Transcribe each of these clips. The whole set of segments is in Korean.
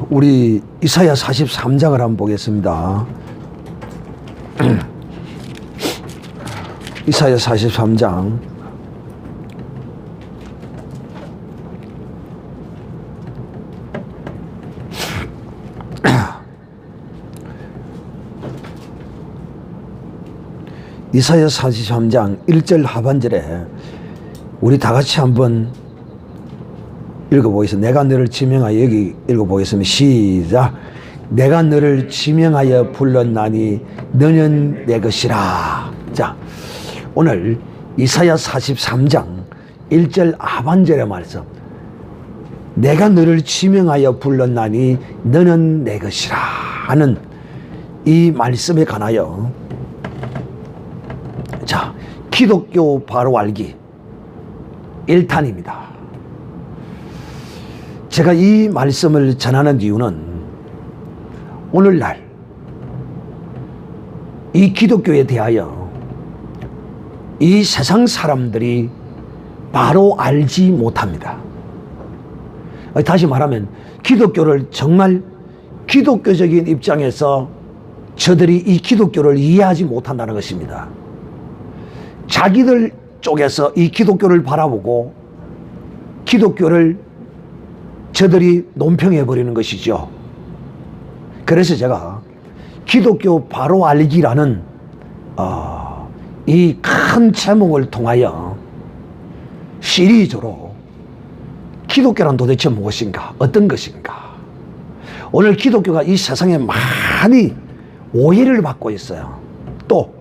우리 이사야 43장을 한번 보겠습니다. 이사야 43장 이사야 43장 1절 하반절에 우리 다 같이 한번 읽어보겠습니다. 내가 너를 지명하여, 여기 읽어보겠습니다. 시작. 내가 너를 지명하여 불렀나니 너는 내 것이라. 자, 오늘 이사야 43장 1절 하반절의 말씀, 내가 너를 지명하여 불렀나니 너는 내 것이라 하는 이 말씀에 관하여, 자, 기독교 바로 알기 1탄입니다. 제가 이 말씀을 전하는 이유는 오늘날 이 기독교에 대하여 이 세상 사람들이 바로 알지 못합니다. 다시 말하면 기독교를 정말 기독교적인 입장에서 저들이 이 기독교를 이해하지 못한다는 것입니다. 자기들 쪽에서 이 기독교를 바라보고 기독교를 저들이 논평해버리는 것이죠. 그래서 제가 기독교 바로 알기라는 이 큰 제목을 통하여 시리즈로 기독교란 도대체 무엇인가, 어떤 것인가. 오늘 기독교가 이 세상에 많이 오해를 받고 있어요. 또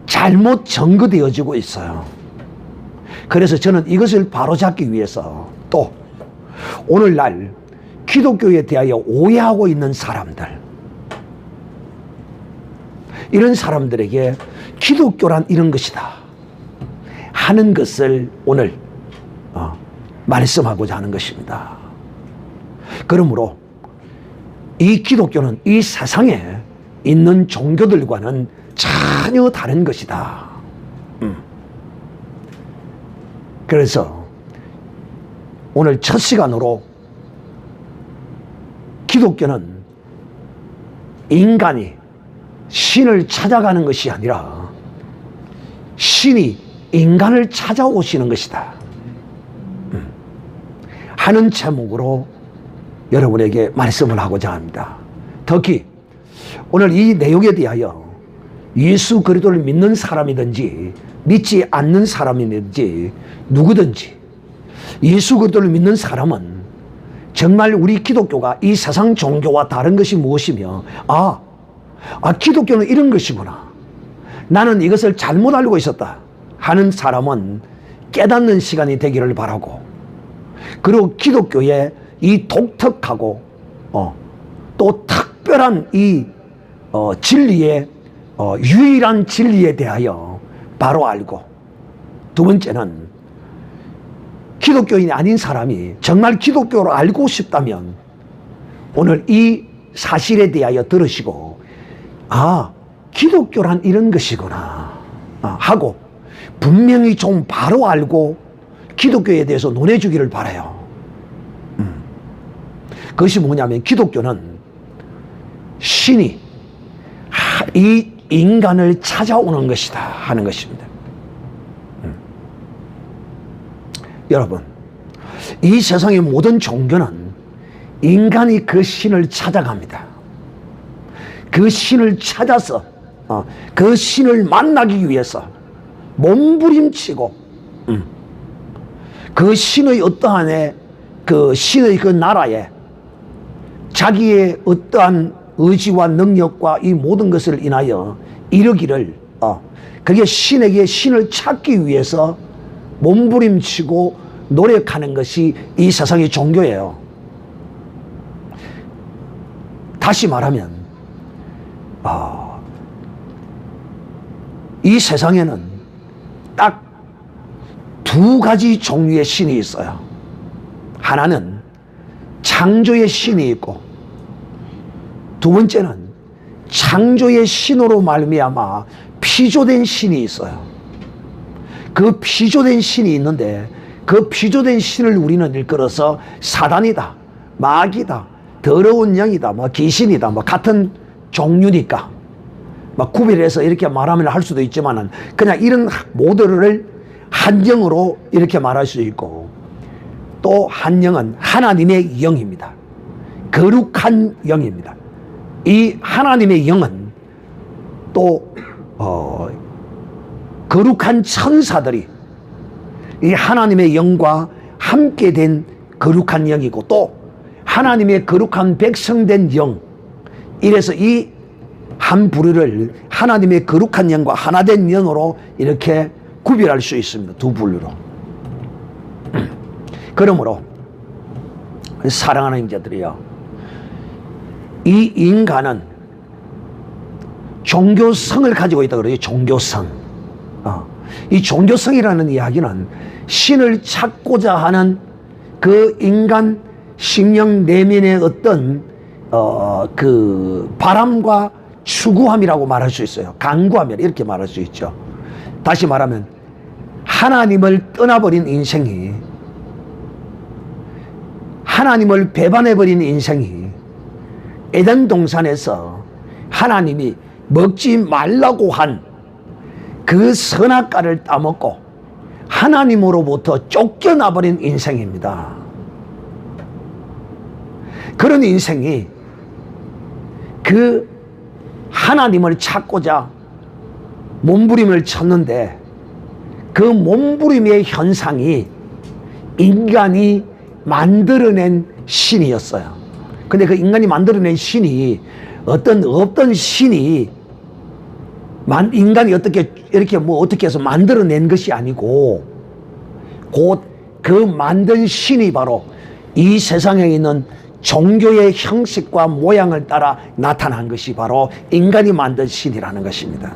잘못 전거되어지고 있어요. 그래서 저는 이것을 바로잡기 위해서 또 오늘날 기독교에 대하여 오해하고 있는 사람들, 이런 사람들에게 기독교란 이런 것이다 하는 것을 오늘 말씀하고자 하는 것입니다. 그러므로 이 기독교는 이 세상에 있는 종교들과는 전혀 다른 것이다. 그래서 오늘 첫 시간으로 기독교는 인간이 신을 찾아가는 것이 아니라 신이 인간을 찾아오시는 것이다 하는 제목으로 여러분에게 말씀을 하고자 합니다. 특히 오늘 이 내용에 대하여 예수 그리스도를 믿는 사람이든지 믿지 않는 사람이든지 누구든지 예수 그리스도를 믿는 사람은 정말 우리 기독교가 이 세상 종교와 다른 것이 무엇이며, 기독교는 이런 것이구나, 나는 이것을 잘못 알고 있었다 하는 사람은 깨닫는 시간이 되기를 바라고, 그리고 기독교의 이 독특하고 또 특별한 이 진리의 유일한 진리에 대하여 바로 알고, 두 번째는 기독교인이 아닌 사람이 정말 기독교를 알고 싶다면 오늘 이 사실에 대하여 들으시고, 기독교란 이런 것이구나 하고 분명히 좀 바로 알고 기독교에 대해서 논해주기를 바라요. 그것이 뭐냐면 기독교는 신이 이 인간을 찾아오는 것이다 하는 것입니다. 여러분, 이 세상의 모든 종교는 인간이 그 신을 찾아갑니다. 그 신을 찾아서 그 신을 만나기 위해서 몸부림치고 그 신의 어떠한 그 신의 그 나라에 자기의 어떠한 의지와 능력과 이 모든 것을 인하여 이르기를, 그게 신에게 신을 찾기 위해서 몸부림치고 노력하는 것이 이 세상의 종교예요. 다시 말하면 이 세상에는 딱 두 가지 종류의 신이 있어요. 하나는 창조의 신이 있고, 두 번째는 창조의 신으로 말미암아 피조된 신이 있어요. 그 피조된 신이 있는데 그 피조된 신을 우리는 일컬어서 사단이다, 마귀다, 더러운 영이다, 뭐 귀신이다, 뭐 같은 종류니까 막 구별해서 이렇게 말하면 할 수도 있지만은 그냥 이런 모두를 한 영으로 이렇게 말할 수 있고, 또 한 영은 하나님의 영입니다. 거룩한 영입니다. 이 하나님의 영은 또 거룩한 천사들이 이 하나님의 영과 함께 된 거룩한 영이고, 또 하나님의 거룩한 백성된 영, 이래서 이 한 부류를 하나님의 거룩한 영과 하나된 영으로 이렇게 구별할 수 있습니다. 두 분류로. 그러므로 사랑하는 형제들이요, 이 인간은 종교성을 가지고 있다 그래요. 종교성. 이 종교성이라는 이야기는 신을 찾고자 하는 그 인간 심령 내면의 어떤 그 바람과 추구함이라고 말할 수 있어요. 강구함이라 이렇게 말할 수 있죠. 다시 말하면 하나님을 떠나버린 인생이, 하나님을 배반해버린 인생이 에덴 동산에서 하나님이 먹지 말라고 한 그 선악과를 따먹고 하나님으로부터 쫓겨나버린 인생입니다. 그런 인생이 그 하나님을 찾고자 몸부림을 쳤는데, 그 몸부림의 현상이 인간이 만들어낸 신이었어요. 근데 그 인간이 만들어낸 신이 없던 신이 인간이 어떻게 이렇게 뭐 어떻게 해서 만들어낸 것이 아니고, 곧 그 만든 신이 바로 이 세상에 있는 종교의 형식과 모양을 따라 나타난 것이 바로 인간이 만든 신이라는 것입니다.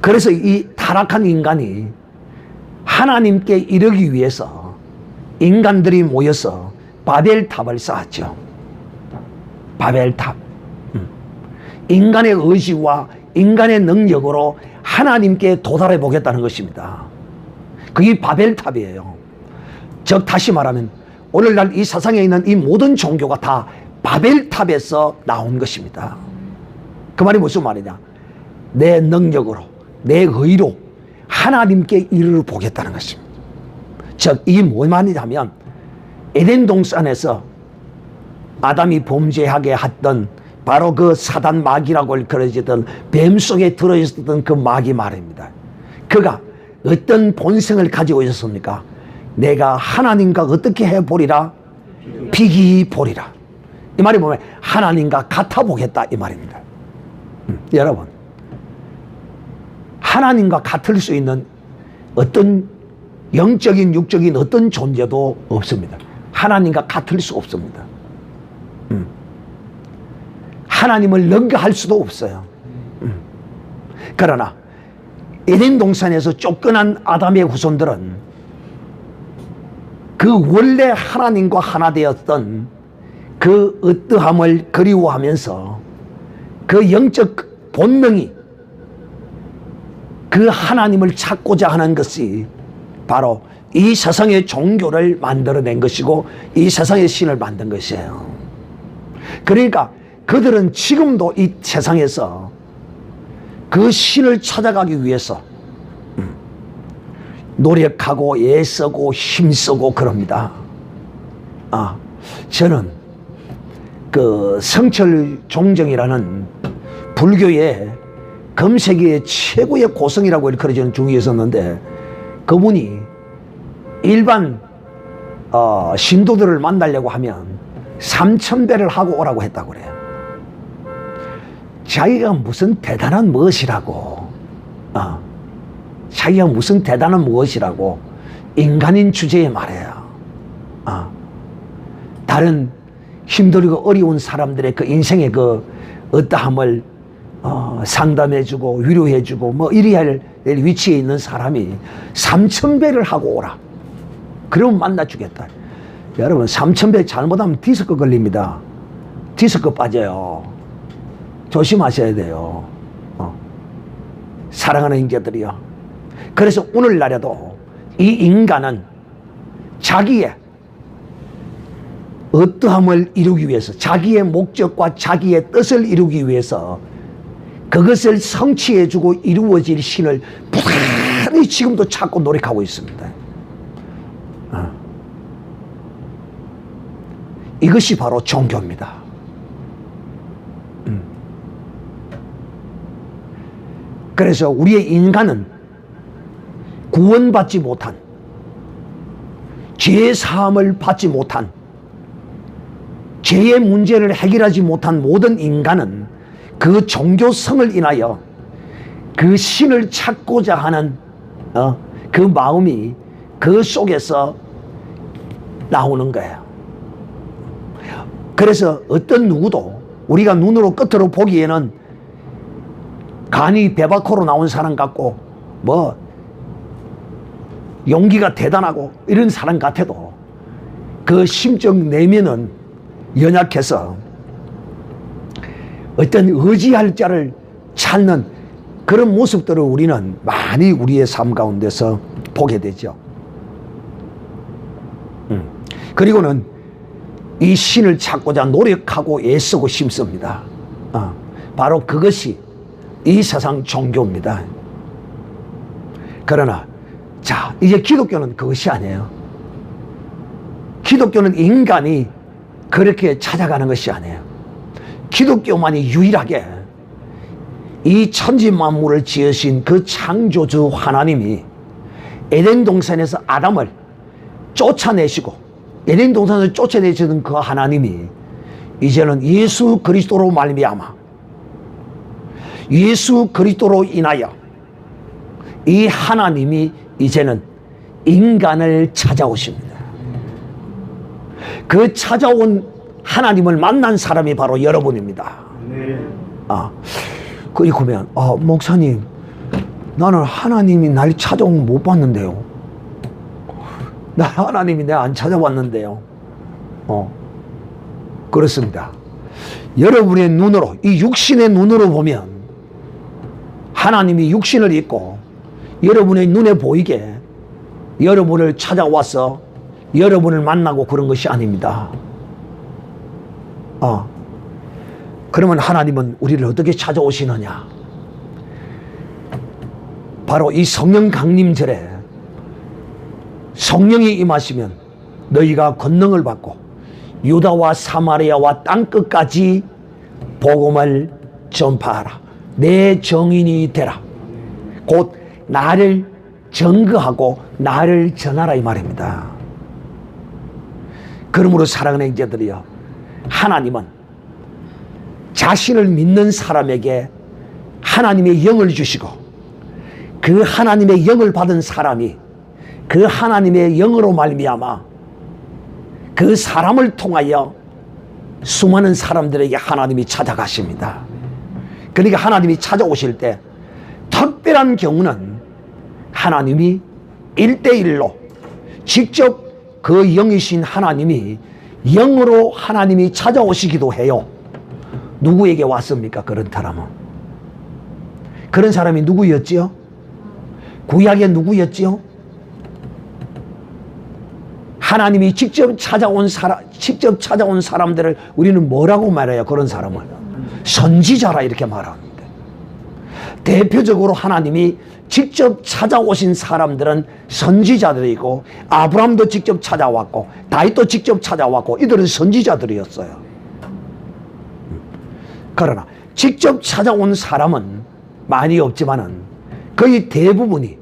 그래서 이 타락한 인간이 하나님께 이르기 위해서 인간들이 모여서 바벨탑을 쌓았죠. 바벨탑. 인간의 의지와 인간의 능력으로 하나님께 도달해 보겠다는 것입니다. 그게 바벨탑이에요. 즉 다시 말하면 오늘날 이 세상에 있는 이 모든 종교가 다 바벨탑에서 나온 것입니다. 그 말이 무슨 말이냐? 내 능력으로, 내 의로 하나님께 이르러 보겠다는 것입니다. 즉 이게 뭔 말이냐면, 에덴 동산에서 아담이 범죄하게 했던 바로 그 사단 마귀라고 그러지던 뱀 속에 들어있었던 그 마귀 말입니다. 그가 어떤 본성을 가지고 있었습니까? 내가 하나님과 어떻게 해보리라? 비기 보리라. 이 말이 뭐냐면 하나님과 같아 보겠다 이 말입니다. 여러분, 하나님과 같을 수 있는 어떤 영적인 육적인 어떤 존재도 없습니다. 하나님과 같을 수 없습니다. 하나님을 능가할 수도 없어요. 그러나 에덴 동산에서 쫓겨난 아담의 후손들은 그 원래 하나님과 하나 되었던 그 어떠함을 그리워하면서 그 영적 본능이 그 하나님을 찾고자 하는 것이 바로 이 세상의 종교를 만들어낸 것이고 이 세상의 신을 만든 것이에요. 그러니까 그들은 지금도 이 세상에서 그 신을 찾아가기 위해서 노력하고 애쓰고 힘쓰고 그럽니다. 저는 그 성철 종정이라는 불교의 금세기의 최고의 고성이라고 일컬어지는 중이 있었는데, 그분이 일반 신도들을 만나려고 하면 3000배를 하고 오라고 했다고 그래요. 자기가 무슨 대단한 무엇이라고, 자기가 무슨 대단한 무엇이라고 인간인 주제에 말해요. 다른 힘들고 어려운 사람들의 그 인생의 그 어떠함을 상담해주고 위로해주고 뭐 이래야 할 위치에 있는 사람이 3000배를 하고 오라. 그러면 만나주겠다. 여러분, 3000배 잘못하면 디스크 걸립니다. 디스크 빠져요. 조심하셔야 돼요. 사랑하는 형제들이요. 그래서 오늘날에도 이 인간은 자기의 어떠함을 이루기 위해서, 자기의 목적과 자기의 뜻을 이루기 위해서 그것을 성취해주고 이루어질 신을 부단히 지금도 찾고 노력하고 있습니다. 이것이 바로 종교입니다. 그래서 우리의 인간은 구원받지 못한, 죄 사함을 받지 못한, 죄의 문제를 해결하지 못한 모든 인간은 그 종교성을 인하여 그 신을 찾고자 하는 그 마음이 그 속에서 나오는 거예요. 그래서 어떤 누구도 우리가 눈으로 끝으로 보기에는 간이 배 밖으로 나온 사람 같고 뭐 용기가 대단하고 이런 사람 같아도 그 심적 내면은 연약해서 어떤 의지할 자를 찾는 그런 모습들을 우리는 많이 우리의 삶 가운데서 보게 되죠. 그리고는 이 신을 찾고자 노력하고 애쓰고 싶습니다. 바로 그것이 이 세상 종교입니다. 그러나 자, 이제 기독교는 그것이 아니에요. 기독교는 인간이 그렇게 찾아가는 것이 아니에요. 기독교만이 유일하게 이 천지 만물을 지으신 그 창조주 하나님이 에덴 동산에서 아담을 쫓아내시고 에덴 동산에서 쫓아내시는 그 하나님이 이제는 예수 그리스도로 말미암아 예수 그리스도로 인하여 이 하나님이 이제는 인간을 찾아오십니다. 그 찾아온 하나님을 만난 사람이 바로 여러분입니다. 그러면 목사님, 나는 하나님이 날 찾아온 거 못 봤는데요. 나 하나님이 내가 안 찾아왔는데요. 그렇습니다. 여러분의 눈으로, 이 육신의 눈으로 보면 하나님이 육신을 입고 여러분의 눈에 보이게 여러분을 찾아와서 여러분을 만나고 그런 것이 아닙니다. 그러면 하나님은 우리를 어떻게 찾아오시느냐? 바로 이 성령 강림절에 성령이 임하시면 너희가 권능을 받고 유다와 사마리아와 땅끝까지 복음을 전파하라. 내 증인이 되라. 곧 나를 증거하고 나를 전하라 이 말입니다. 그러므로 사랑하는 형제들이여, 하나님은 자신을 믿는 사람에게 하나님의 영을 주시고 그 하나님의 영을 받은 사람이 그 하나님의 영으로 말미암아 그 사람을 통하여 수많은 사람들에게 하나님이 찾아가십니다. 그러니까 하나님이 찾아오실 때 특별한 경우는 하나님이 1대1로 직접 그 영이신 하나님이 영으로 하나님이 찾아오시기도 해요. 누구에게 왔습니까? 그런 사람은. 그런 사람이 누구였지요? 구약에 누구였지요? 하나님이 직접 찾아온 사람들을 우리는 뭐라고 말해요? 그런 사람을 선지자라 이렇게 말합니다. 대표적으로 하나님이 직접 찾아오신 사람들은 선지자들이고, 아브라함도 직접 찾아왔고 다윗도 직접 찾아왔고, 이들은 선지자들이었어요. 그러나 직접 찾아온 사람은 많이 없지만은 거의 대부분이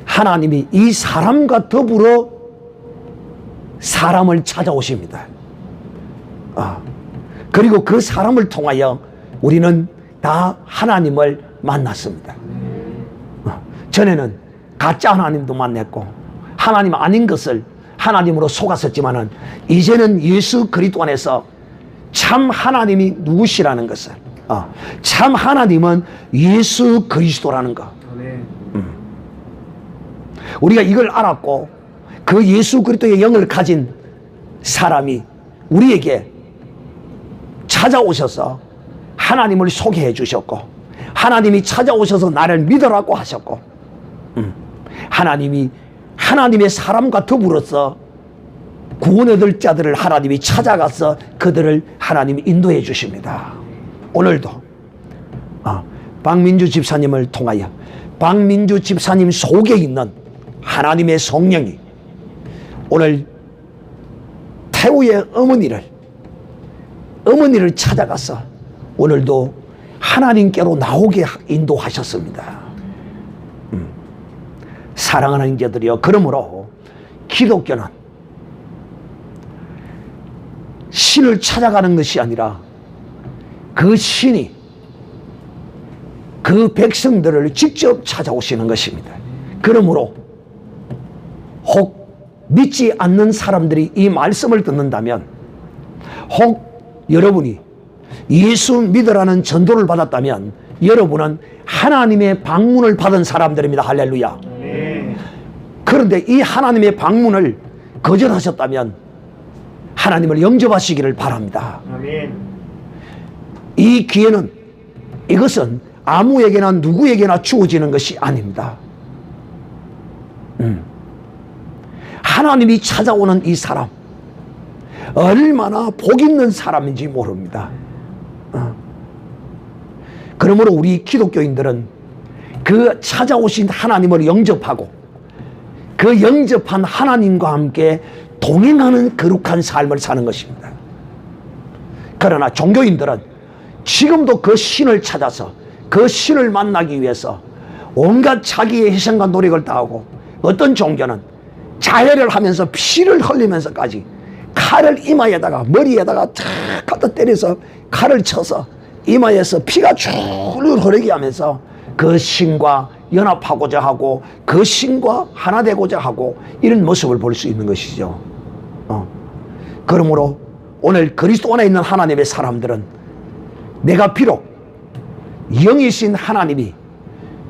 하나님이 이 사람과 더불어 사람을 찾아오십니다. 그리고 그 사람을 통하여 우리는 다 하나님을 만났습니다. 전에는 가짜 하나님도 만났고 하나님 아닌 것을 하나님으로 속았었지만은 이제는 예수 그리스도 안에서 참 하나님이 누구시라는 것을, 참 하나님은 예수 그리스도라는 것, 우리가 이걸 알았고 그 예수 그리스도의 영을 가진 사람이 우리에게 찾아오셔서 하나님을 소개해 주셨고, 하나님이 찾아오셔서 나를 믿으라고 하셨고, 하나님이 하나님의 사람과 더불어서 구원 얻을 자들을 하나님이 찾아가서 그들을 하나님이 인도해 주십니다. 오늘도 박민주 집사님을 통하여 박민주 집사님 속에 있는 하나님의 성령이 오늘 태우의 어머니를 찾아가서 오늘도 하나님께로 나오게 인도하셨습니다. 사랑하는 형제들이여, 그러므로 기독교는 신을 찾아가는 것이 아니라 그 신이 그 백성들을 직접 찾아오시는 것입니다. 그러므로 혹 믿지 않는 사람들이 이 말씀을 듣는다면, 혹 여러분이 예수 믿으라는 전도를 받았다면 여러분은 하나님의 방문을 받은 사람들입니다. 할렐루야. 그런데 이 하나님의 방문을 거절하셨다면 하나님을 영접하시기를 바랍니다. 이 기회는, 이것은 아무에게나 누구에게나 주어지는 것이 아닙니다. 하나님이 찾아오는 이 사람, 얼마나 복 있는 사람인지 모릅니다. 그러므로 우리 기독교인들은 그 찾아오신 하나님을 영접하고 그 영접한 하나님과 함께 동행하는 거룩한 삶을 사는 것입니다. 그러나 종교인들은 지금도 그 신을 찾아서 그 신을 만나기 위해서 온갖 자기의 희생과 노력을 다하고, 어떤 종교는 자해를 하면서 피를 흘리면서까지 칼을 이마에다가, 머리에다가 탁 갖다 때려서 칼을 쳐서 이마에서 피가 줄줄 흐르게 하면서 그 신과 연합하고자 하고 그 신과 하나 되고자 하고, 이런 모습을 볼 수 있는 것이죠. 그러므로 오늘 그리스도 안에 있는 하나님의 사람들은, 내가 비록 영이신 하나님이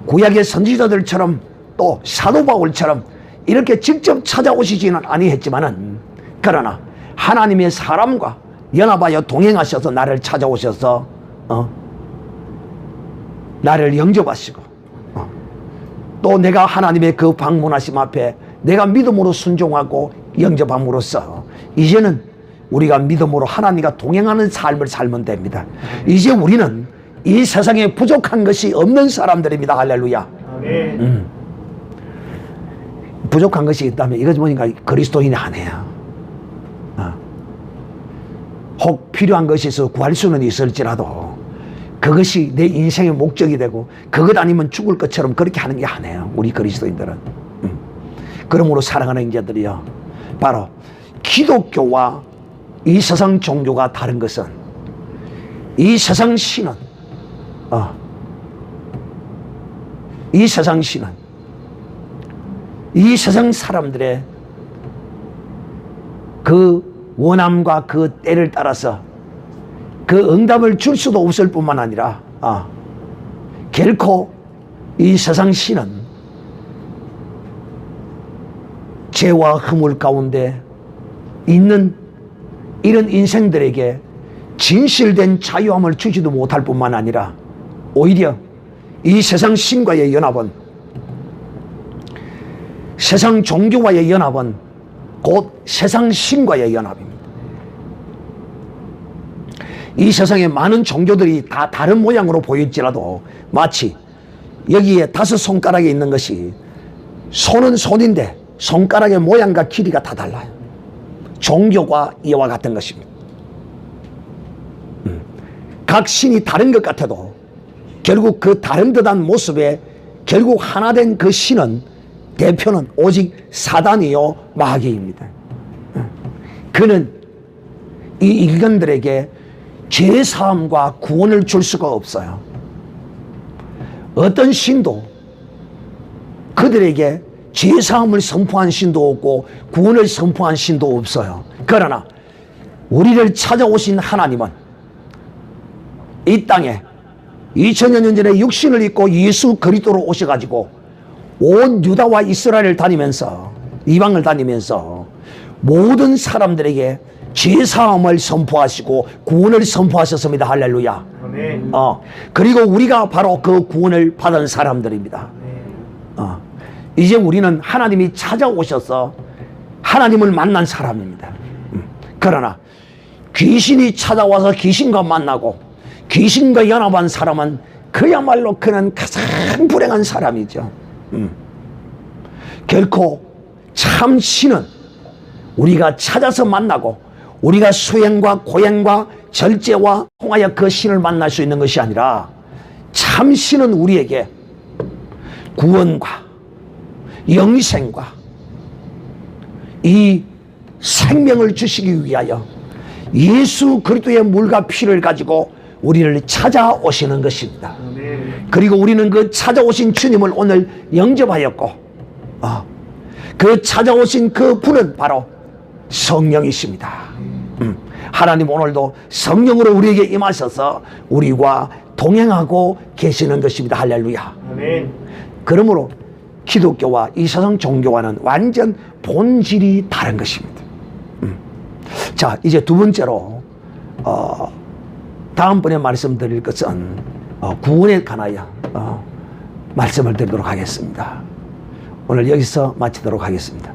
구약의 선지자들처럼 또 사도 바울처럼 이렇게 직접 찾아오시지는 아니했지만은, 그러나 하나님의 사람과 연합하여 동행하셔서 나를 찾아오셔서 나를 영접하시고, 또 내가 하나님의 그 방문하심 앞에 내가 믿음으로 순종하고 영접함으로써 이제는 우리가 믿음으로 하나님과 동행하는 삶을 살면 됩니다. 이제 우리는 이 세상에 부족한 것이 없는 사람들입니다. 할렐루야. 부족한 것이 있다면 이것이 뭐니까 그리스도인이 아니에요. 혹 필요한 것이 있어 구할 수는 있을지라도 그것이 내 인생의 목적이 되고 그것 아니면 죽을 것처럼 그렇게 하는 게 아니에요. 우리 그리스도인들은. 그러므로 사랑하는 형제들이요, 바로 기독교와 이 세상 종교가 다른 것은, 이 세상 신은 이 세상 신은 이 세상 사람들의 그 원함과 그 때를 따라서 그 응답을 줄 수도 없을 뿐만 아니라 결코 이 세상 신은 죄와 허물 가운데 있는 이런 인생들에게 진실된 자유함을 주지도 못할 뿐만 아니라 오히려 이 세상 신과의 연합은, 세상 종교와의 연합은 곧 세상 신과의 연합입니다. 이 세상에 많은 종교들이 다 다른 모양으로 보일지라도 마치 여기에 5 손가락에 있는 것이 손은 손인데 손가락의 모양과 길이가 다 달라요. 종교가 이와 같은 것입니다. 각 신이 다른 것 같아도 결국 그 다른 듯한 모습에 결국 하나 된 그 신은, 대표는 오직 사단이요 마귀입니다. 그는 이 인간들에게 죄사함과 구원을 줄 수가 없어요. 어떤 신도 그들에게 죄사함을 선포한 신도 없고 구원을 선포한 신도 없어요. 그러나 우리를 찾아오신 하나님은 이 땅에 2000여 년 전에 육신을 입고 예수 그리스도로 오셔가지고 온 유다와 이스라엘을 다니면서, 이방을 다니면서 모든 사람들에게 죄사함을 선포하시고 구원을 선포하셨습니다. 할렐루야. 아멘. 그리고 우리가 바로 그 구원을 받은 사람들입니다. 이제 우리는 하나님이 찾아오셔서 하나님을 만난 사람입니다. 그러나 귀신이 찾아와서 귀신과 만나고 귀신과 연합한 사람은 그야말로 그는 가장 불행한 사람이죠. 결코 참 신은 우리가 찾아서 만나고 우리가 수행과 고행과 절제와 통하여 그 신을 만날 수 있는 것이 아니라 참 신은 우리에게 구원과 영생과 이 생명을 주시기 위하여 예수 그리스도의 물과 피를 가지고 우리를 찾아오시는 것입니다. 그리고 우리는 그 찾아오신 주님을 오늘 영접하였고 그 찾아오신 그 분은 바로 성령이십니다. 하나님 오늘도 성령으로 우리에게 임하셔서 우리와 동행하고 계시는 것입니다. 할렐루야. 아멘. 그러므로 기독교와 이 세상 종교와는 완전 본질이 다른 것입니다. 자, 이제 두 번째로 다음번에 말씀드릴 것은 구원에 관하여 말씀을 드리도록 하겠습니다. 오늘 여기서 마치도록 하겠습니다.